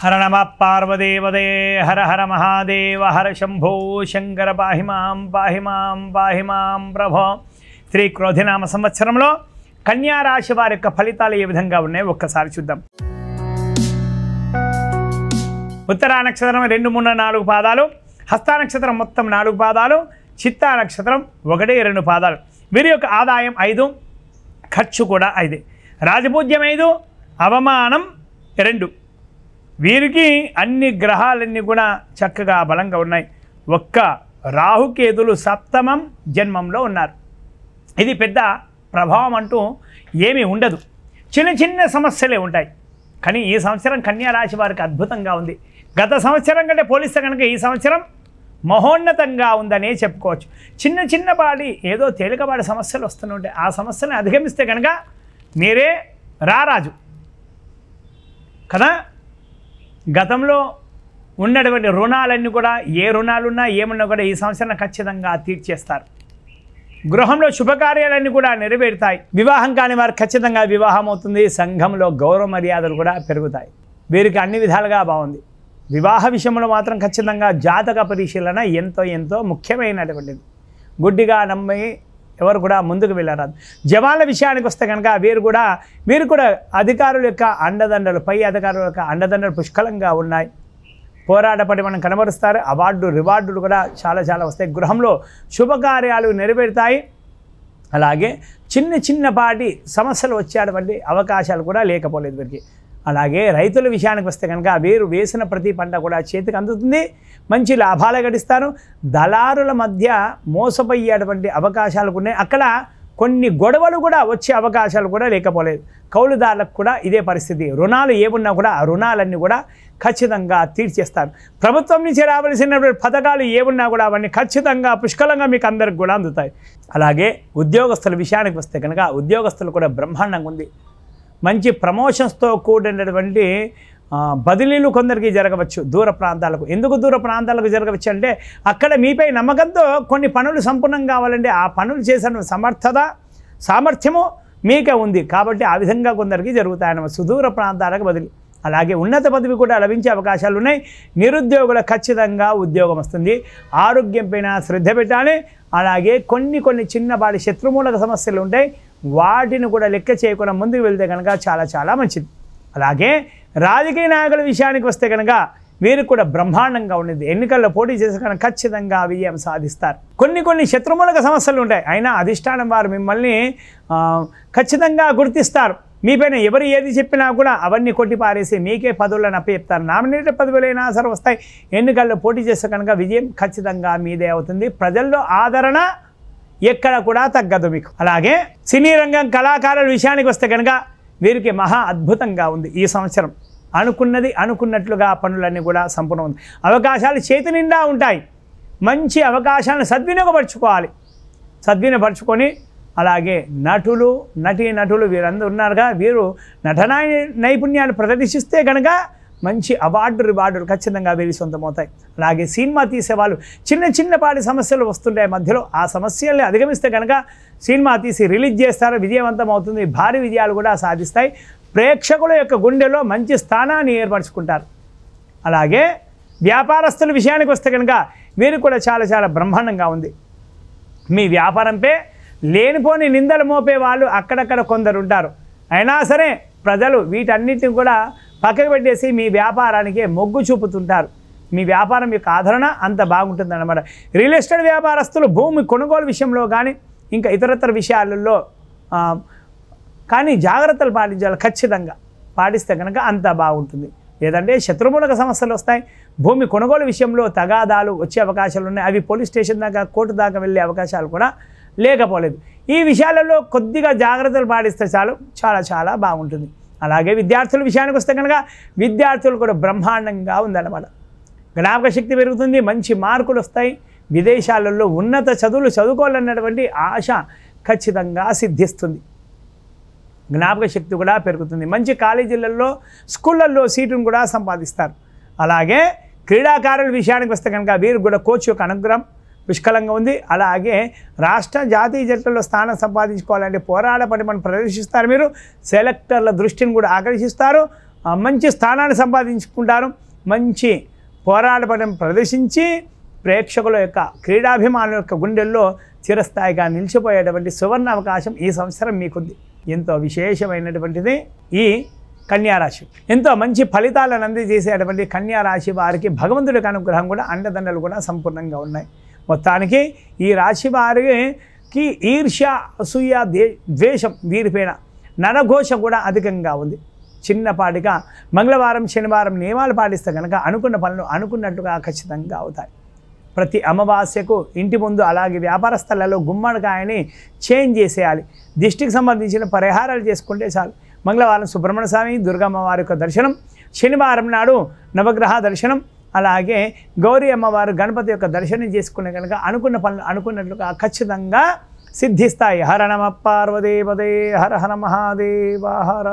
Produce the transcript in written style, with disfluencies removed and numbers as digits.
हर नमः पार्वदेवदे हर हर महादेव हर शंभो शंकर पाहि मां प्रभो श्री क्रोधिनाम संवत्सరంలో కన్యా రాశి వారి యొక్క ఫలితాలు ఏ విధంగా ఉన్నాయో ఒక్కసారి చూద్దాం. ఉత్తర నక్షత్రం 2 3 4 పాదాలు, హస్త నక్షత్రం మొత్తం 4 పాదాలు, చిత్తా నక్షత్రం 1 2 పాదాలు. వీరి యొక్క ఆదాయం 5, ఖర్చు కూడా 5, రాజపూజ్యం 5, అవమానం 2. వీరికి అన్ని గ్రహాలన్నీ కూడా చక్కగా బలంగా ఉన్నాయి. ఒక్క రాహుకేతులు సప్తమం జన్మంలో ఉన్నారు. ఇది పెద్ద ప్రభావం అంటూ ఏమీ ఉండదు, చిన్న చిన్న సమస్యలే ఉంటాయి. కానీ ఈ సంవత్సరం కన్యా రాశి వారికి అద్భుతంగా ఉంది. గత సంవత్సరం కంటే పోలిస్తే కనుక ఈ సంవత్సరం మహోన్నతంగా ఉందనే చెప్పుకోవచ్చు. చిన్న చిన్నపాటి ఏదో తేలికపాటి సమస్యలు వస్తుంటే ఆ సమస్యలను అధిగమిస్తే కనుక మీరే రారాజు కదా. గతంలో ఉన్నటువంటి రుణాలన్నీ కూడా ఏ రుణాలున్నా ఏమన్నా కూడా ఈ సంవత్సరం ఖచ్చితంగా తీర్చేస్తారు. గృహంలో శుభకార్యాలన్నీ కూడా నెరవేరుతాయి. వివాహం కాని వారు ఖచ్చితంగా వివాహం అవుతుంది. సంఘంలో గౌరవ మర్యాదలు కూడా పెరుగుతాయి. వీరికి అన్ని విధాలుగా బాగుంది. వివాహ విషయంలో మాత్రం ఖచ్చితంగా జాతక పరిశీలన ఎంతో ముఖ్యమైనటువంటిది. గుడ్డిగా నమ్మి ఎవరు కూడా ముందుకు వెళ్ళరాదు. జవాన్ల విషయానికి వస్తే కనుక వీరు కూడా అధికారుల యొక్క అండదండలు, పై అధికారుల యొక్క అండదండలు పుష్కలంగా ఉన్నాయి. పోరాటపడి మనం కనబరుస్తారు. రివార్డులు కూడా చాలా వస్తాయి. గృహంలో శుభకార్యాలు నెరవేరుతాయి. అలాగే చిన్నపాటి సమస్యలు వచ్చేటువంటి అవకాశాలు కూడా లేకపోలేదు వీరికి. అలాగే రైతుల విషయానికి వస్తే కనుక వీరు వేసిన ప్రతి పంట కూడా చేతికి అందుతుంది. మంచి లాభాలు గడిస్తారు. దళారుల మధ్య మోసపోయేటువంటి అవకాశాలు ఉన్నాయి. అక్కడ కొన్ని గొడవలు కూడా వచ్చే అవకాశాలు కూడా లేకపోలేదు. కౌలుదారులకు కూడా ఇదే పరిస్థితి. రుణాలు ఏమున్నా కూడా ఆ రుణాలన్నీ కూడా ఖచ్చితంగా తీర్చేస్తారు. ప్రభుత్వం నుంచి రావాల్సినటువంటి పథకాలు ఏమున్నా కూడా అవన్నీ ఖచ్చితంగా పుష్కలంగా మీకు అందరికి కూడా అందుతాయి. అలాగే ఉద్యోగస్తుల విషయానికి వస్తే కనుక ఉద్యోగస్తులు కూడా బ్రహ్మాండంగా ఉంది. మంచి ప్రమోషన్స్తో కూడినటువంటి బదిలీలు కొందరికి జరగవచ్చు దూర ప్రాంతాలకు. ఎందుకు దూర ప్రాంతాలకు జరగవచ్చు అంటే అక్కడ మీపై నమ్మకంతో కొన్ని పనులు సంపూర్ణం కావాలంటే ఆ పనులు చేసిన సామర్థ్యము మీకే ఉంది కాబట్టి ఆ విధంగా కొందరికి జరుగుతాయన్నమాట. సుదూర ప్రాంతాలకు బదిలీ. అలాగే ఉన్నత పదవి కూడా లభించే అవకాశాలు ఉన్నాయి. నిరుద్యోగులకు ఖచ్చితంగా ఉద్యోగం వస్తుంది. ఆరోగ్యం పైన శ్రద్ధ పెట్టాలి. అలాగే కొన్ని చిన్నపాటి శత్రుమూలక సమస్యలు ఉంటాయి. వాటిని కూడా లెక్క చేయకుండా ముందుకు వెళ్తే కనుక చాలా మంచిది. అలాగే రాజకీయ నాయకుల విషయానికి వస్తే కనుక వీరికి కూడా బ్రహ్మాండంగా ఉండేది. ఎన్నికల్లో పోటీ చేసే కనుక ఖచ్చితంగా విజయం సాధిస్తారు. కొన్ని శత్రుమూలక సమస్యలు ఉంటాయి. అయినా అధిష్టానం వారు మిమ్మల్ని ఖచ్చితంగా గుర్తిస్తారు. మీపైన ఎవరు ఏది చెప్పినా కూడా అవన్నీ కొట్టిపారేసి మీకే పదవులను అప్పచెప్తారు. నామినేటెడ్ పదవులైనా సరే వస్తాయి. ఎన్నికల్లో పోటీ చేస్తే కనుక విజయం ఖచ్చితంగా మీదే అవుతుంది. ప్రజల్లో ఆదరణ ఎక్కడ కూడా తగ్గదు మీకు. అలాగే సినీ రంగం కళాకారుల విషయానికి వస్తే కనుక వీరికి మహా అద్భుతంగా ఉంది. ఈ సంవత్సరం అనుకున్నట్లుగా పనులన్నీ కూడా సంపూర్ణ ఉంది. అవకాశాలు చేతి నిండా ఉంటాయి. మంచి అవకాశాలను సద్వినియోగపరుచుకొని అలాగే నటీనటులు వీరందరూ ఉన్నారుగా. వీరు నటనా నైపుణ్యాలు ప్రదర్శిస్తే కనుక మంచి రివార్డులు ఖచ్చితంగా వీరి సొంతమవుతాయి. అలాగే సినిమా తీసేవాళ్ళు చిన్నపాటి సమస్యలు వస్తుంటాయి మధ్యలో. ఆ సమస్యల్ని అధిగమిస్తే కనుక సినిమా తీసి రిలీజ్ చేస్తారు. విజయవంతం అవుతుంది. భారీ విజయాలు కూడా సాధిస్తాయి. ప్రేక్షకుల యొక్క గుండెలో మంచి స్థానాన్ని ఏర్పరచుకుంటారు. అలాగే వ్యాపారస్తుల విషయానికి వస్తే కనుక వీరు కూడా చాలా బ్రహ్మాండంగా ఉంది. మీ వ్యాపారంపై లేనిపోని నిందలు మోపే వాళ్ళు అక్కడక్కడ కొందరు ఉంటారు. అయినా సరే ప్రజలు వీటన్నిటిని కూడా పక్కకు పెట్టేసి మీ వ్యాపారానికే మొగ్గు చూపుతుంటారు. మీ వ్యాపారం యొక్క ఆదరణ అంత బాగుంటుందన్నమాట. రియల్ ఎస్టేట్ వ్యాపారస్తులు భూమి కొనుగోలు విషయంలో కానీ ఇంకా ఇతరత్ర విషయాలలో కానీ జాగ్రత్తలు పాటించాలి. ఖచ్చితంగా పాటిస్తే కనుక అంత బాగుంటుంది. లేదంటే శత్రుమూలక సమస్యలు వస్తాయి. భూమి కొనుగోలు విషయంలో తగాదాలు వచ్చే అవకాశాలు ఉన్నాయి. అవి పోలీస్ స్టేషన్ దాకా, కోర్టు దాకా వెళ్ళే అవకాశాలు కూడా లేకపోలేదు. ఈ విషయాలలో కొద్దిగా జాగ్రత్తలు పాటిస్తే చాలా బాగుంటుంది. అలాగే విద్యార్థుల విషయానికి వస్తే కనుక విద్యార్థులు కూడా బ్రహ్మాండంగా ఉందన్నమాట. జ్ఞాపక శక్తి పెరుగుతుంది. మంచి మార్కులు వస్తాయి. విదేశాలలో ఉన్నత చదువులు చదువుకోవాలన్నటువంటి ఆశ ఖచ్చితంగా సిద్ధిస్తుంది. జ్ఞాపక శక్తి కూడా పెరుగుతుంది. మంచి కాలేజీలలో స్కూళ్ళల్లో సీటును కూడా సంపాదిస్తారు. అలాగే క్రీడాకారుల విషయానికి వస్తే కనుక వీరు కూడా కోచ్ యొక్క అనుగ్రహం పుష్కలంగా ఉంది. అలాగే రాష్ట్ర జాతీయ జట్లలో స్థానం సంపాదించుకోవాలంటే పోరాడపడి మనం ప్రదర్శిస్తారు. మీరు సెలెక్టర్ల దృష్టిని కూడా ఆకర్షిస్తారు. మంచి స్థానాన్ని సంపాదించుకుంటారు. మంచి పోరాటపడం ప్రదర్శించి ప్రేక్షకుల యొక్క క్రీడాభిమానుల యొక్క గుండెల్లో చిరస్థాయిగా నిలిచిపోయేటువంటి సువర్ణ అవకాశం ఈ సంవత్సరం మీకుంది. ఎంతో విశేషమైనటువంటిది ఈ కన్యారాశి. ఎంతో మంచి ఫలితాలను అందజేసేటువంటి కన్యారాశి వారికి భగవంతుడికి అనుగ్రహం కూడా అండదండలు కూడా సంపూర్ణంగా ఉన్నాయి. మొత్తానికి ఈ రాశి వారికి ఈర్ష్య, అసూయ, ద్వేషం వీరిపైన నరఘోష కూడా అధికంగా ఉంది. చిన్నపాటిగా మంగళవారం, శనివారం నియమాలు పాటిస్తే కనుక అనుకున్న పనులు అనుకున్నట్టుగా ఖచ్చితంగా అవుతాయి. ప్రతి అమావాస్యకు ఇంటి ముందు అలాగే వ్యాపార స్థలాల్లో గుమ్మడికాయని చేంజ్ చేసేయాలి. దిష్టికి సంబంధించిన పరిహారాలు చేసుకుంటే చాలు. మంగళవారం సుబ్రహ్మణ్య స్వామి, దుర్గమ్మ వారి యొక్క దర్శనం, శనివారం నాడు నవగ్రహ దర్శనం, అలాగే గౌరీ అమ్మవారు గణపతి యొక్క దర్శనం చేసుకునే కనుక అనుకున్న పనులు అనుకున్నట్లుగా ఖచ్చితంగా సిద్ధిస్తాయి. హర నమ పార్వతీపదే, హర హర మహాదేవ హర.